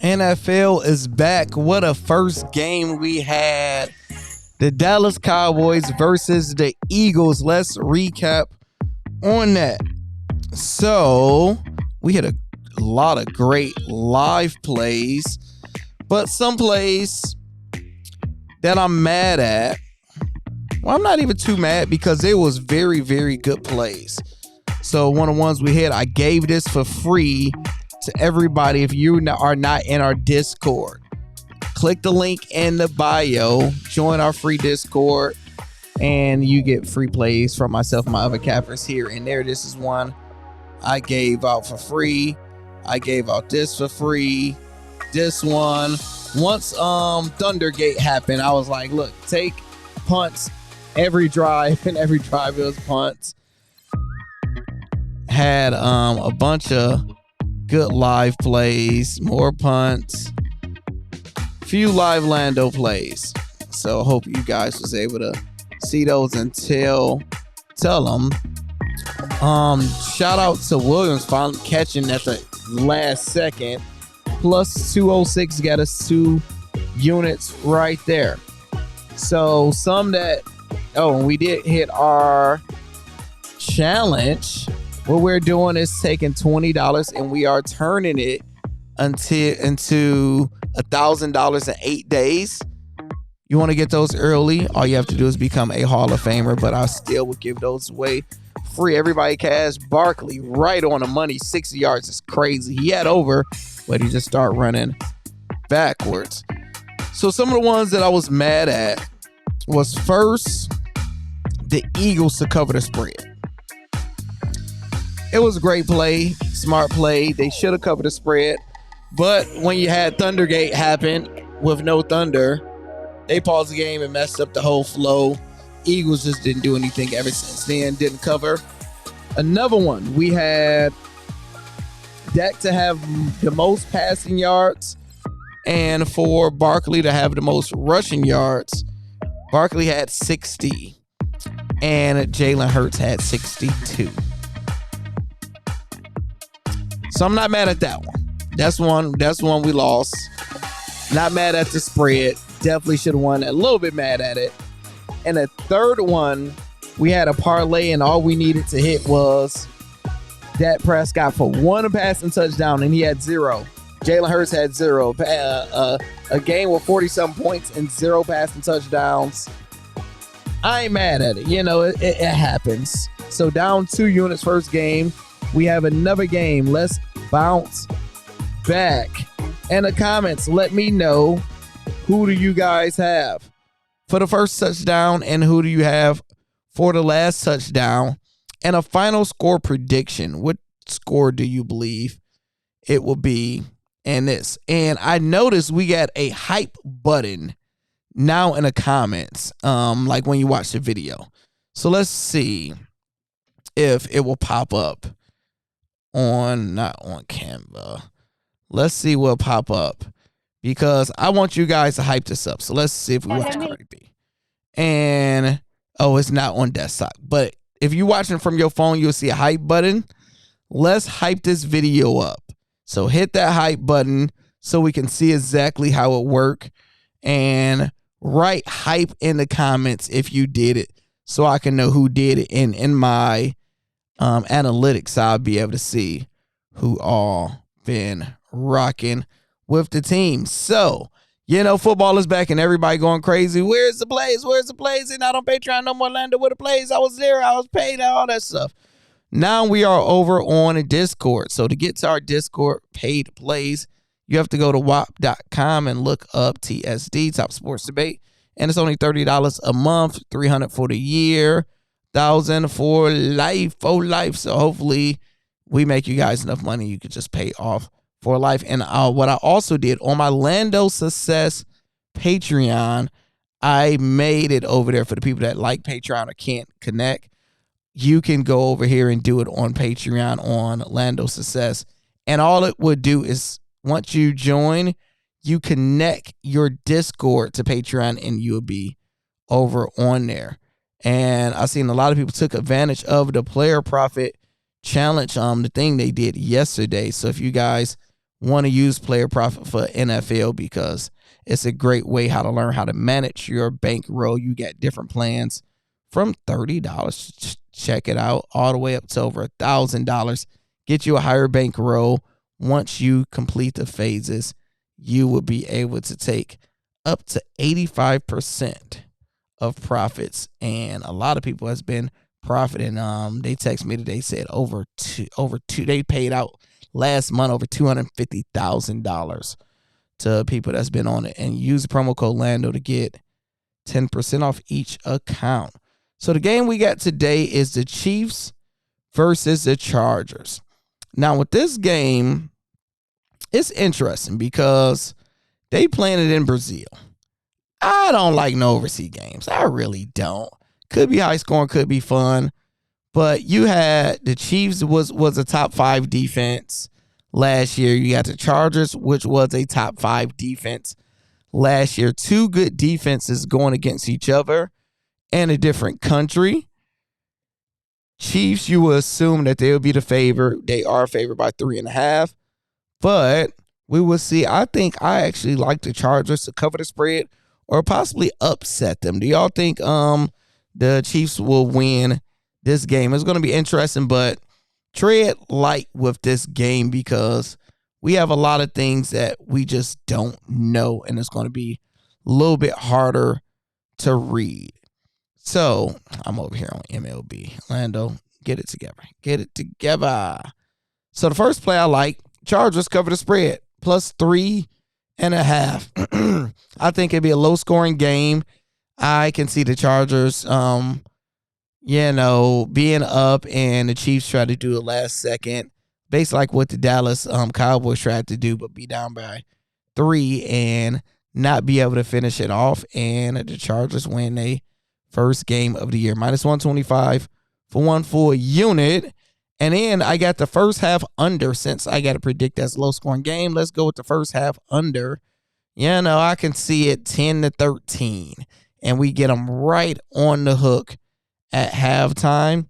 NFL is back. What a first game we had. The Dallas Cowboys versus the Eagles. Let's recap on that. So, we had a lot of great live plays, but some plays that I'm mad at. Well, I'm not even too mad because it was very, very good plays. So, one of the ones we had, I gave this for free to everybody. If you are not in our Discord, click the link in the bio, join our free Discord, and you get free plays from myself and my other cappers here and there. This is one I gave out for free. I gave out this for free. This one, once Thundergate happened, I was like, look, take punts every drive, and every drive it was punts. Had a bunch of good live plays, more punts, few live Lando plays. So I hope you guys was able to see those and tell them. Shout out to Williams finally catching at the last second. Plus 206 got us 2 units right there. So some that, we did hit our challenge. What we're doing is taking $20 and we are turning it into $1,000 in 8 days. You want to get those early? All you have to do is become a Hall of Famer, but I still would give those away free. Everybody cash. Barkley right on the money. 60 yards is crazy. He had over, but he just started running backwards. So some of the ones that I was mad at was first, the Eagles to cover the spread. It was a great play, smart play. They should have covered the spread. But when you had Thundergate happen with no thunder, they paused the game and messed up the whole flow. Eagles just didn't do anything ever since then. Didn't cover. Another one, we had Dak to have the most passing yards and for Barkley to have the most rushing yards. Barkley had 60 and Jalen Hurts had 62. So I'm not mad at that one. That's one we lost. Not mad at the spread. Definitely should have won. A little bit mad at it. And the third one, we had a parlay and all we needed to hit was Dak Prescott for 1 passing touchdown and he had 0. Jalen Hurts had 0. A game with 40-something points and 0 passing touchdowns. I ain't mad at it. It happens. So down 2 units first game. We have another game. Let's bounce back. In the comments, let me know, who do you guys have for the first touchdown and who do you have for the last touchdown? And a final score prediction. What score do you believe it will be in this? And I noticed we got a hype button now in the comments, like when you watch the video. So let's see if it will pop up. Not on Canva. Let's see what pop up because I want you guys to hype this up. So let's see if we watch Cardi B. And it's not on desktop, but if you're watching from your phone, you'll see a hype button. Let's hype this video up. So hit that hype button so we can see exactly how it works, and write hype in the comments if you did it so I can know who did it. And in my analytics, I'll be able to see who all been rocking with the team. So, football is back and everybody going crazy. Where's the plays? And not on Patreon no more. Lando with the plays. I was there. I was paid. All that stuff. Now we are over on Discord. So to get to our Discord paid plays, you have to go to wap.com and look up TSD, Top Sports Debate. And it's only $30 a month, $300 for the year, $1,000 for life. So hopefully we make you guys enough money you could just pay off for life. And what I also did on my Lando Success Patreon, I made it over there for the people that like Patreon or can't connect. You can go over here and do it on Patreon on Lando Success. And all it would do is once you join, you connect your Discord to Patreon and you'll be over on there. And I've seen a lot of people took advantage of the player profit challenge, the thing they did yesterday. So if you guys want to use player profit for NFL because it's a great way how to learn how to manage your bankroll. You get different plans from $30. Check it out, all the way up to over $1,000. Get you a higher bankroll. Once you complete the phases, you will be able to take up to 85% of profits. And a lot of people has been profiting. They text me today, said over two. They paid out last month over $250,000 to people that's been on it. And use the promo code Lando to get 10% off each account. So the game we got today is the Chiefs versus the Chargers. Now with this game, it's interesting because they playing it in Brazil. I don't like no overseas games. I really don't. Could be high scoring, could be fun. But you had the Chiefs was a top 5 defense last year. You got the Chargers, which was a top 5 defense last year. 2 good defenses going against each other in a different country. Chiefs, you will assume that they'll be the favorite. They are favored by 3.5. But we will see. I think I actually like the Chargers to cover the spread or possibly upset them. Do y'all think the Chiefs will win this game? It's going to be interesting, but tread light with this game because we have a lot of things that we just don't know, and it's going to be a little bit harder to read. So I'm over here on MLB. Lando, get it together. Get it together. So the first play I like, Chargers cover the spread, plus 3.5. I think it'd be a low-scoring game. I can see the Chargers, being up and the Chiefs try to do it last second, based like what the Dallas Cowboys tried to do, but be down by 3 and not be able to finish it off. And the Chargers win their first game of the year, minus 125 for one full unit. And then I got the first half under, since I got to predict that's a low-scoring game. Let's go with the first half under. I can see it 10-13. And we get them right on the hook at halftime.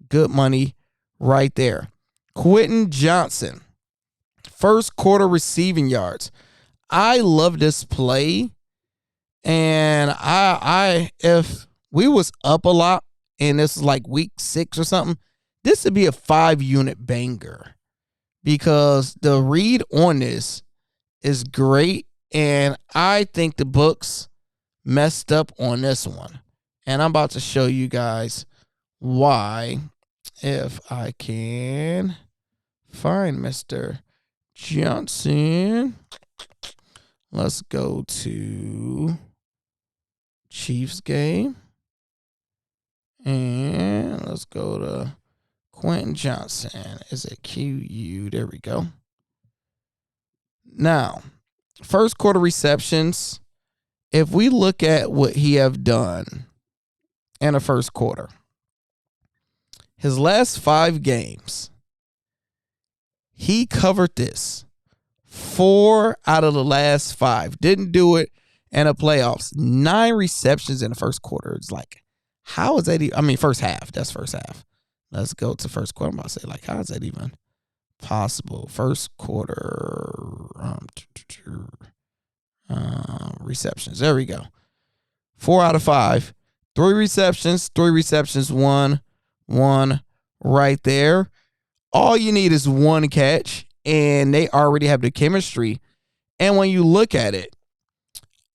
Good money right there. Quentin Johnson, first quarter receiving yards. I love this play. And I if we was up a lot and this is like week 6 or something, this would be a 5-unit banger because the read on this is great. And I think the books messed up on this one. And I'm about to show you guys why. If I can find Mr. Johnson. Let's go to Chiefs game. And let's go to Quentin Johnson. Is it QU? There we go. Now, first quarter receptions. If we look at what he have done in the first quarter, his last 5 games, he covered this 4 out of the last 5. Didn't do it in the playoffs. 9 receptions in the first quarter. It's like, how is that first half. That's first half. Let's go to first quarter. I'm about to say, like, how is that even possible? First quarter receptions. There we go. 4 out of 5. 3 receptions, 1 right there. All you need is 1 catch, and they already have the chemistry. And when you look at it,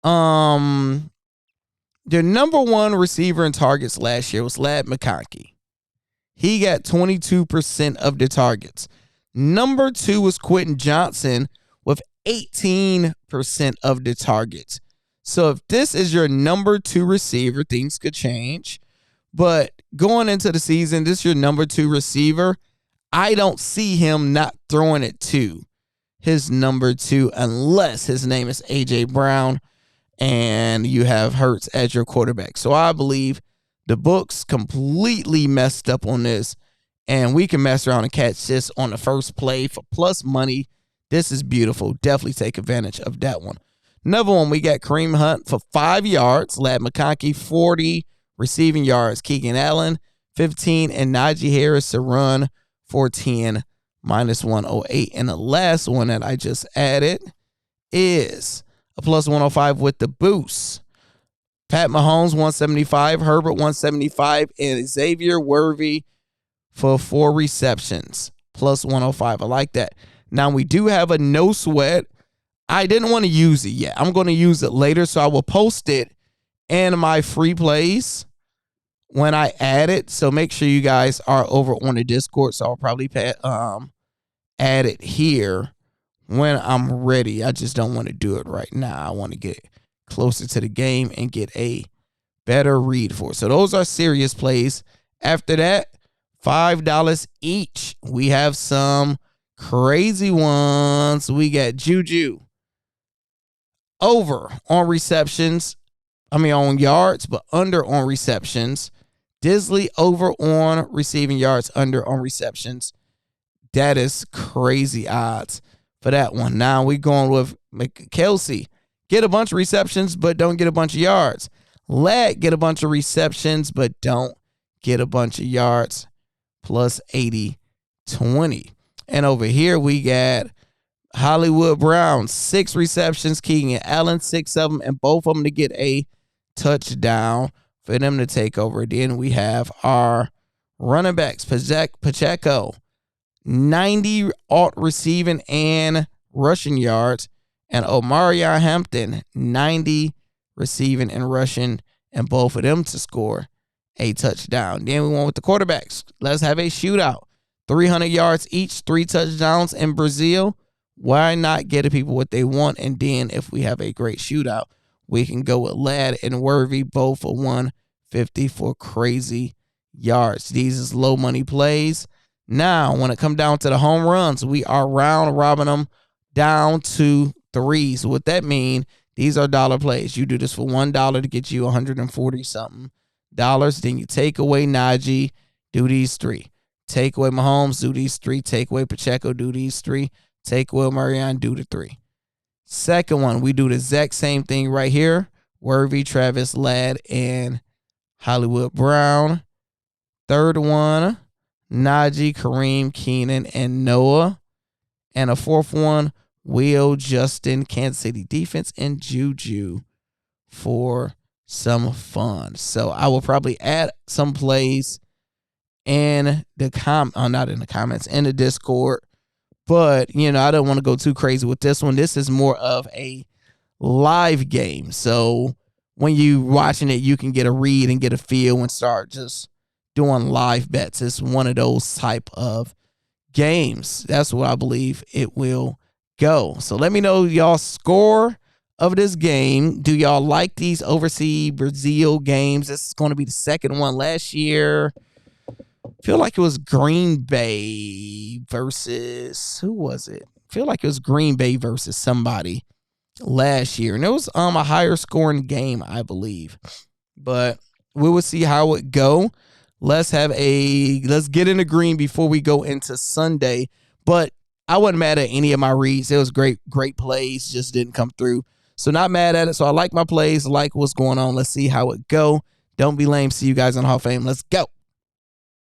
their number 1 receiver in targets last year was Ladd McConkey. He got 22% of the targets. Number 2 was Quentin Johnson with 18% of the targets. So if this is your number 2 receiver, things could change. But going into the season, this is your number 2 receiver. I don't see him not throwing it to his number 2 unless his name is A.J. Brown and you have Hurts as your quarterback. So I believe the books completely messed up on this, and we can mess around and catch this on the first play for plus money. This is beautiful. Definitely take advantage of that one. Another one, we got Kareem Hunt for 5 yards. Ladd McConkey, 40 receiving yards. Keegan Allen, 15. And Najee Harris to run for 10 minus 108. And the last one that I just added is a plus 105 with the boost. Pat Mahomes, 175, Herbert, 175, and Xavier Worthy for 4 receptions, plus 105. I like that. Now, we do have a no sweat. I didn't want to use it yet. I'm going to use it later, so I will post it in my free plays when I add it. So make sure you guys are over on the Discord. So I'll probably add it here when I'm ready. I just don't want to do it right now. I want to get closer to the game and get a better read for it. So those are serious plays. After that, $5 each. We have some crazy ones. We got Juju over on receptions. On yards, but under on receptions. Disley over on receiving yards, under on receptions. That is crazy odds for that one. Now we going with Kelsey. Get a bunch of receptions, but don't get a bunch of yards. Let get a bunch of receptions, but don't get a bunch of yards. Plus 80-20. And over here we got Hollywood Brown, 6 receptions. Keegan Allen, 6 of them, and both of them to get a touchdown for them to take over. Then we have our running backs, Pacheco, 90 alt receiving and rushing yards, and Omarion Hampton, 90 receiving and rushing, and both of them to score a touchdown. Then we went with the quarterbacks. Let's have a shootout. 300 yards each, 3 touchdowns in Brazil. Why not get the people what they want? And then if we have a great shootout, we can go with Ladd and Worthy, both for 150 for crazy yards. These is low money plays. Now, when it comes down to the home runs, we are round robbing them down to 3. So what that means, these are dollar plays. You do this for $1 to get you 140 something dollars. Then you take away Najee, do these 3. Take away Mahomes, do these 3. Take away Pacheco, do these 3. Take away Marion, do the 3. Second one, we do the exact same thing right here. Worthy, Travis, Ladd, and Hollywood Brown. Third one, Najee, Kareem, Keenan, and Noah. And a fourth one, Will, Justin, Kansas City defense, and Juju for some fun. So I will probably add some plays in the not in the comments, in the Discord. But, I don't want to go too crazy with this one. This is more of a live game. So when you watching it, you can get a read and get a feel and start just doing live bets. It's one of those type of games. That's what I believe it will go. So let me know y'all score of this game. Do y'all like these overseas Brazil games? This is going to be the second one. Last year, I feel like it was Green Bay versus, who was it? I feel like it was Green Bay versus somebody last year. And it was a higher scoring game, I believe. But we will see how it go. Let's get into green before we go into Sunday. But I wasn't mad at any of my reads. It was great plays, just didn't come through. So not mad at it. So I like my plays, like what's going on. Let's see how it go. Don't be lame. See you guys on Hall of Fame. Let's go.